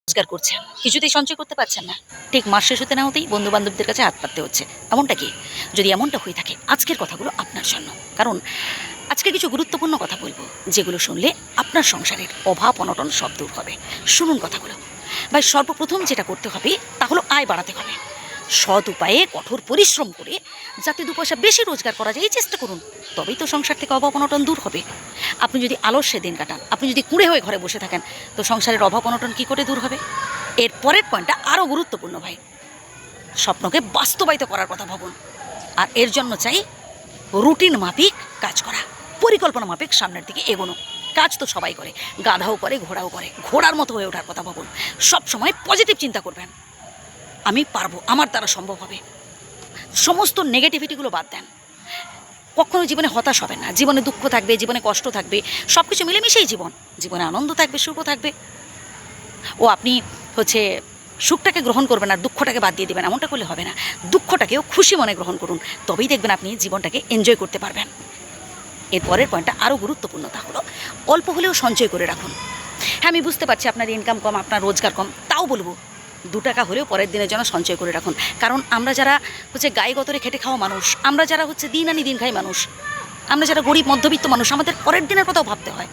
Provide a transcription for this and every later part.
রোজগার করছেন, কিছুতেই সঞ্চয় করতে পারছেন না, ঠিক মাস শেষ হতে না হতেই বন্ধু বান্ধবদের কাছে হাত পাততে হচ্ছে, এমনটা কি? যদি এমনটা হয়ে থাকে, আজকের কথাগুলো আপনার জন্য। কারণ আজকে কিছু গুরুত্বপূর্ণ কথা বলবো, যেগুলো শুনলে আপনার সংসারের অভাব অনটন সব দূর হবে। শুনুন কথাগুলো। ভাই, সর্বপ্রথম যেটা করতে হবে তা হলো আয় বাড়াতে হবে। সৎ উপায়ে কঠোর পরিশ্রম করে যাতে দু পয়সা বেশি রোজগার করা যায় এই চেষ্টা করুন, তবেই তো সংসার থেকে অভাব অনটন দূর হবে। আপনি যদি আলস্যে দিন কাটান, আপনি যদি কুঁড়ে হয়ে ঘরে বসে থাকেন, তো সংসারের অভাব অনটন কী করে দূর হবে? এর পরের পয়েন্টটা আরও গুরুত্বপূর্ণ ভাই। স্বপ্নকে বাস্তবায়িত করার কথা ভাবুন। আর এর জন্য চাই রুটিন মাফিক কাজ করা, পরিকল্পনা মাফিক সামনের দিকে এগোনো। কাজ তো সবাই করে, গাধাও করে, ঘোড়াও করে। ঘোড়ার মতো হয়ে ওঠার কথা ভাবুন। সব সময় পজিটিভ চিন্তা করবেন, আমি পারবো, আমার দ্বারা সম্ভব হবে। সমস্ত নেগেটিভিটিগুলো বাদ দেন। কখনো জীবনে হতাশ হবে না। জীবনে দুঃখ থাকবে, জীবনে কষ্ট থাকবে, সব কিছু মিলেমিশেই জীবন। জীবনে আনন্দ থাকবে, সুখও থাকবে। আপনি সুখটাকে গ্রহণ করবেন আর দুঃখটাকে বাদ দিয়ে দেবেন, এমনটা করলে হবে না। দুঃখটাকেও খুশি মনে গ্রহণ করুন, তবেই দেখবেন আপনি জীবনটাকে এনজয় করতে পারবেন। এর পরের পয়েন্টটা আরও গুরুত্বপূর্ণ, তা হলো অল্প হলেও সঞ্চয় করে রাখুন। হ্যাঁ, আমি বুঝতে পারছি আপনার ইনকাম কম, আপনার রোজগার কম, তাও বলবো 2 টাকা হলেও পরের দিনের জন্য সঞ্চয় করে রাখুন। কারণ আমরা যারা গায়ে গতরে খেটে খাওয়া মানুষ, আমরা যারা দিন আনি দিন খাই মানুষ, আমরা যারা গরিব মধ্যবিত্ত মানুষ, আমাদের পরের দিনের কথাও ভাবতে হয়।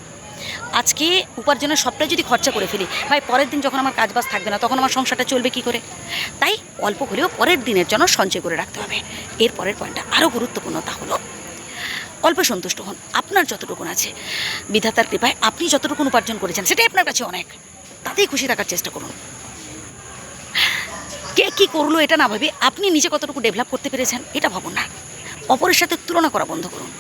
আজকে উপার্জনের সবটাই যদি খরচা করে ফেলি, ভাই পরের দিন যখন আমার কাজবাজ থাকবে না, তখন আমার সংসারটা চলবে কী করে? তাই অল্প হলেও পরের দিনের জন্য সঞ্চয় করে রাখতে হবে। এর পরের পয়েন্টটা আরও গুরুত্বপূর্ণ, তা হলো অল্প সন্তুষ্ট হন। আপনার যতটুকুন আছে, বিধাতার কৃপায় আপনি যতটুকুন উপার্জন করেছেন, সেটাই আপনার কাছে অনেক। তাতেই খুশি থাকার চেষ্টা করুন। কে কী করলো এটা না ভাবে আপনি নিজে কতটুকু ডেভেলপ করতে পেরেছেন এটা ভাবুন না। অপরের সাথে তুলনা করা বন্ধ করুন।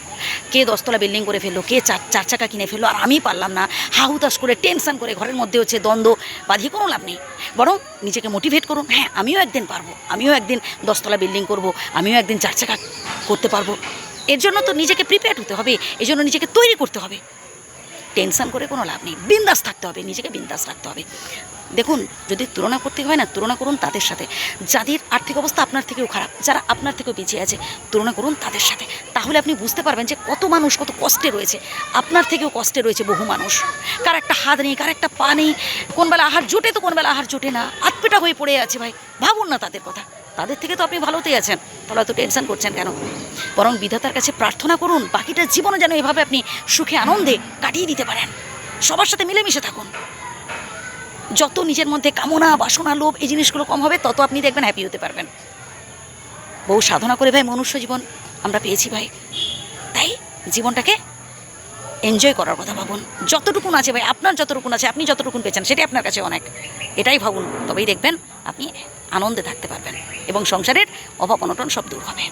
কে 10 তলা বিল্ডিং করে ফেললো, কে চার চাকা কিনে ফেললো, আর আমি পারলাম না, হাহুতাশ করে টেনশন করে ঘরের মধ্যে দ্বন্দ্ব বাঁধিয়ে কোনো লাভ নেই। বরং নিজেকে মোটিভেট করুন, হ্যাঁ আমিও একদিন পারবো, আমিও একদিন 10 তলা বিল্ডিং করব, আমিও একদিন 4 চাকা করতে পারবো। এর জন্য তো নিজেকে প্রিপেয়ার হতে হবে, এই জন্য নিজেকে তৈরি করতে হবে। টেনশন করে কোনো লাভ নেই, বিন্দাস থাকতে হবে, নিজেকে বিন্দাস রাখতে হবে। দেখুন, যদি তুলনা করতে হয় না, তুলনা করুন তাদের সাথে যাদের আর্থিক অবস্থা আপনার থেকেও খারাপ, যারা আপনার থেকেও পিছিয়ে আছে, তুলনা করুন তাদের সাথে। তাহলে আপনি বুঝতে পারবেন যে কত মানুষ কত কষ্টে রয়েছে। আপনার থেকেও কষ্টে রয়েছে বহু মানুষ, কার একটা হাত নেই, কার একটা পা নেই, কোন বেলা আহার জোটে তো কোন বেলা আহার জোটে না, আতপেটা হয়ে পড়ে আছে। ভাই ভাবুন না তাদের কথা, তাদের থেকে তো আপনি ভালোতেই আছেন, তাহলে এত টেনশন করছেন কেন? বরং বিধাতার কাছে প্রার্থনা করুন, বাকিটা জীবনে যেন এভাবে আপনি সুখে আনন্দে কাটিয়ে দিতে পারেন। সবার সাথে মিলেমিশে থাকুন। যত নিজের মধ্যে কামনা বাসনা লোভ এই জিনিসগুলো কম হবে, তত আপনি দেখবেন হ্যাপি হতে পারবেন। বহু সাধনা করে ভাই মনুষ্য জীবন আমরা পেয়েছি ভাই, তাই জীবনটাকে এনজয় করার কথা ভাবুন। যতটুকুন আছে ভাই, আপনার যতটুকুন আছে, আপনি যতটুকুন পেয়েছেন, সেটাই আপনার কাছে অনেক। এটাই ভাবুন, তবেই দেখবেন আপনি আনন্দে থাকতে পারবেন এবং সংসারের অভাব অনটন সব দূর হবে।